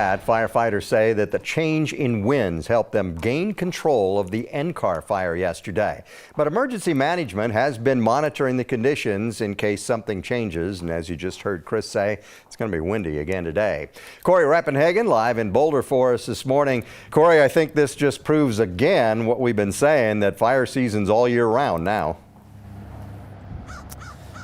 Firefighters say that the change in winds helped them gain control of the NCAR fire yesterday. But emergency management has been monitoring the conditions in case something changes. And as you just heard Chris say, it's going to be windy again today. Corey Rappenhagen live in Boulder for us this morning. Corey, I think this just proves again what we've been saying, that fire season's all year round now.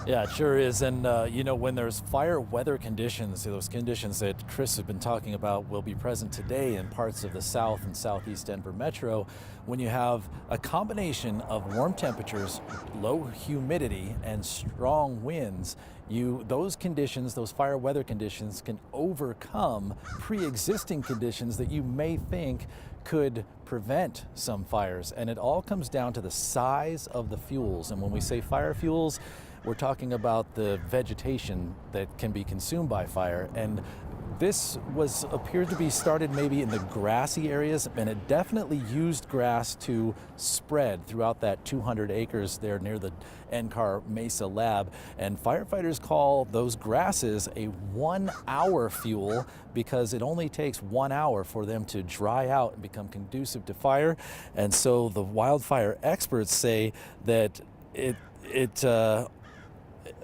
Yeah, it sure is. And, you know, when there's fire weather conditions, those conditions that Chris has been talking about will be present today in parts of the south and southeast Denver metro. When you have a combination of warm temperatures, low humidity, and strong winds, those conditions, those fire weather conditions, can overcome pre-existing conditions that you may think could prevent some fires. And it all comes down to the size of the fuels. And when we say fire fuels, we're talking about the vegetation that can be consumed by fire. And this appeared to be started maybe in the grassy areas, and it definitely used grass to spread throughout that 200 acres there near the NCAR Mesa lab. And firefighters call those grasses a 1 hour fuel because it only takes 1 hour for them to dry out and become conducive to fire. And so the wildfire experts say that it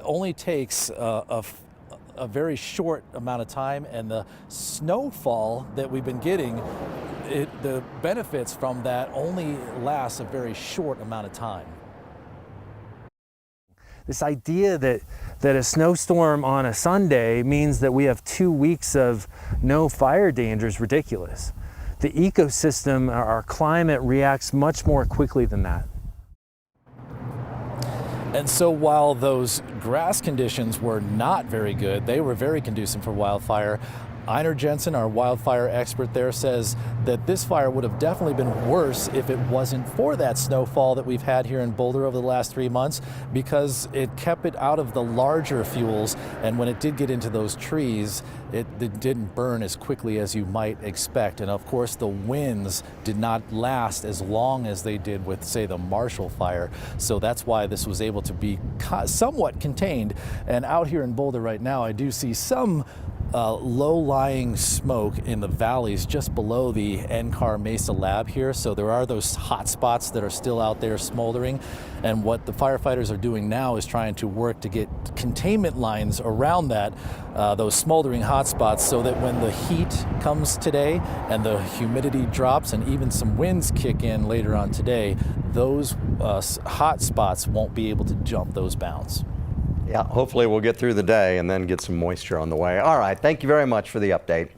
only takes a very short amount of time, and the snowfall that we've been getting, the benefits from that only lasts a very short amount of time. This idea that a snowstorm on a Sunday means that we have 2 weeks of no fire danger is ridiculous. The ecosystem, our climate, reacts much more quickly than that. And so while those grass conditions were not very good, they were very conducive for wildfire. Einar Jensen, our wildfire expert there, says that this fire would have definitely been worse if it wasn't for that snowfall that we've had here in Boulder over the last 3 months, because it kept it out of the larger fuels. And when it did get into those trees, it didn't burn as quickly as you might expect. And of course, the winds did not last as long as they did with, say, the Marshall fire. So that's why this was able to be somewhat contained. And out here in Boulder right now, I do see some low-lying smoke in the valleys just below the NCAR Mesa lab here. So there are those hot spots that are still out there smoldering. And what the firefighters are doing now is trying to work to get containment lines around that, those smoldering hot spots, so that when the heat comes today and the humidity drops and even some winds kick in later on today, those hot spots won't be able to jump those bounds. Yeah, hopefully we'll get through the day and then get some moisture on the way. All right, thank you very much for the update.